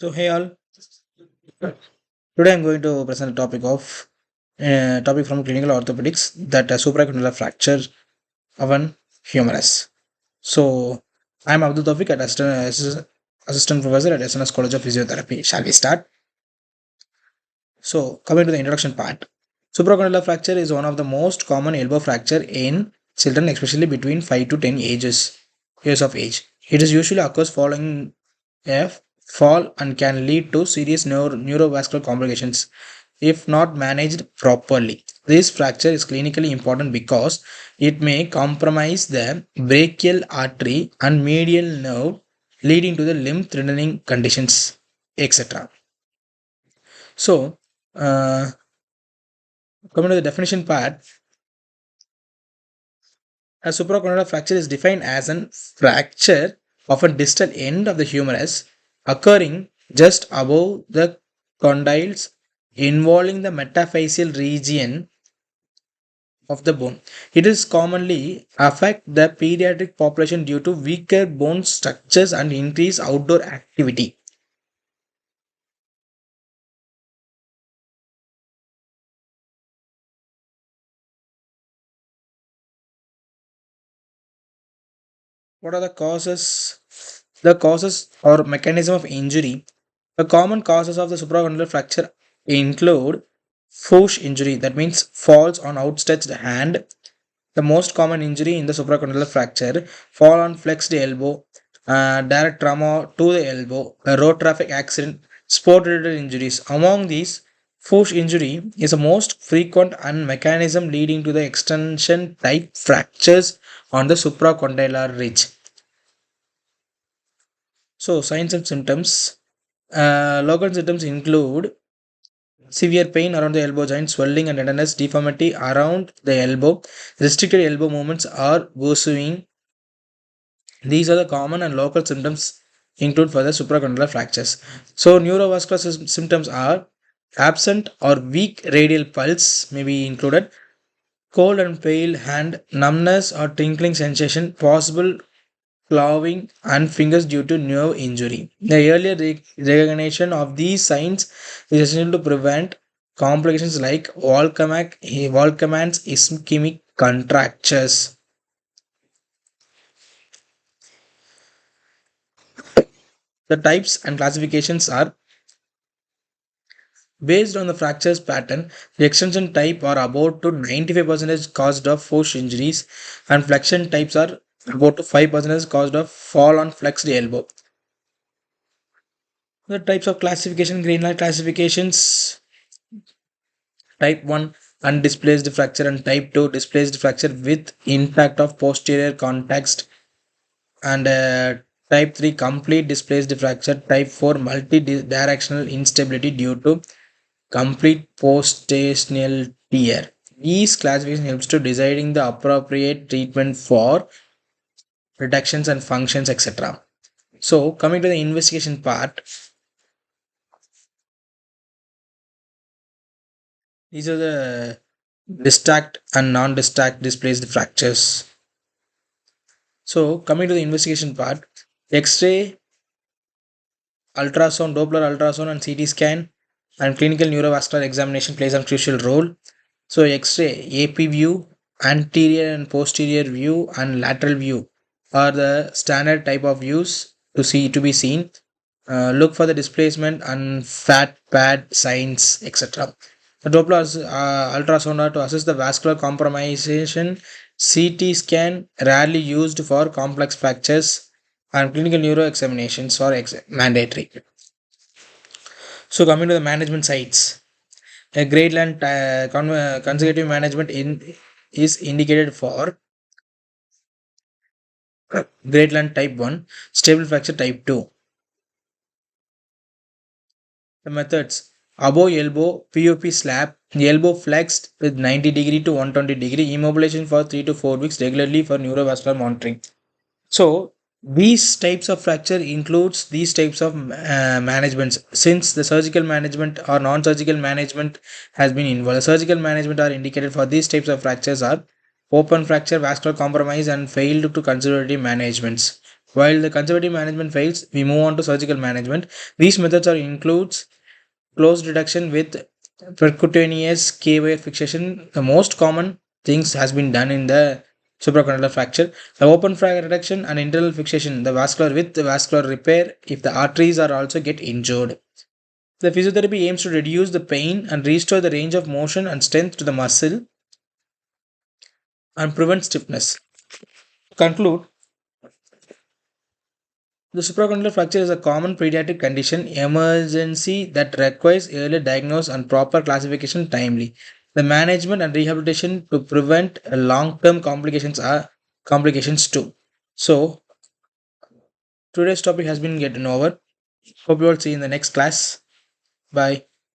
So hey all, today I'm going to present a topic from clinical orthopedics that supracondylar fracture of an humerus. So I'm Abdul Tawfiq at assistant professor at SNS College of Physiotherapy. Shall we start? So coming to the introduction part, supracondylar fracture is one of the most common elbow fracture in children, especially between 5 to 10 years of age. It is usually occurs following a fall and can lead to serious neurovascular complications if not managed properly. This fracture is clinically important because it may compromise the brachial artery and medial nerve, leading to the limb threatening conditions, etc. So, uh, coming to the definition part, a supracondylar fracture is defined as an fracture of a distal end of the humerus occurring just above the condyles involving the metaphyseal region of the bone. It is commonly affect the pediatric population due to weaker bone structures and increased outdoor activity. What are the causes? The causes or mechanism of injury. The common causes of the supracondylar fracture include force injury, that means falls on outstretched hand. The most common injury in the supracondylar fracture: fall on flexed elbow, direct trauma to the elbow, a road traffic accident, sport related injuries. Among these, force injury is the most frequent and mechanism leading to the extension type fractures on the supracondylar ridge. So, signs and symptoms. Local symptoms include severe pain around the elbow joint, swelling and tenderness, deformity around the elbow, restricted elbow movements or worsening. These are the common and local symptoms include for the supracondylar fractures. So, neurovascular symptoms are absent or weak radial pulse may be included, cold and pale hand, numbness or tingling sensation, possible clawing and fingers due to nerve injury. The earlier recognition of these signs is essential to prevent complications like Volkmann's ischemic contractures. The types and classifications are based on the fractures pattern. The extension type are about to 95% caused of force injuries, and flexion types are about to 5% caused of fall on flexed elbow. The types of classification, Greenlight classifications: type 1 undisplaced fracture and type 2 displaced fracture with impact of posterior context, and type 3 complete displaced fracture, type 4 multi-directional instability due to complete post-stational tear. These classification helps to deciding the appropriate treatment for reductions and functions, etc. So coming to the investigation part, these are the distract and non-distract displaced fractures. So coming to the investigation part, X-ray, ultrasound, Doppler ultrasound and CT scan and clinical neurovascular examination plays a crucial role. So X-ray, AP view, anterior and posterior view and lateral view are the standard type of views to be seen. Look for the displacement and fat pad signs, etc. The Doppler ultrasound are to assess the vascular compromisation. CT scan rarely used for complex fractures, and clinical neuro examinations are mandatory. So coming to the management sites, a Grade consecutive management is indicated for Grade type 1, stable fracture type 2. The methods: above elbow POP slap, elbow flexed with 90 degree to 120 degree, immobilization for 3 to 4 weeks regularly for neurovascular monitoring. So these types of fracture includes these types of managements. Since the surgical management or non-surgical management has been involved, the surgical management are indicated for these types of fractures are open fracture, vascular compromise, and failed to conservative managements. While the conservative management fails, we move on to surgical management. These methods are includes closed reduction with percutaneous K-wire fixation. The most common things has been done in the supracondylar fracture. The open fracture reduction and internal fixation, the vascular with the vascular repair if the arteries are also get injured. The physiotherapy aims to reduce the pain and restore the range of motion and strength to the muscle and prevent stiffness. To conclude, the supracondylar fracture is a common pediatric condition emergency that requires early diagnosis and proper classification timely. The management and rehabilitation to prevent long-term complications are complications too. So today's topic has been getting over. Hope you all see you in the next class. Bye.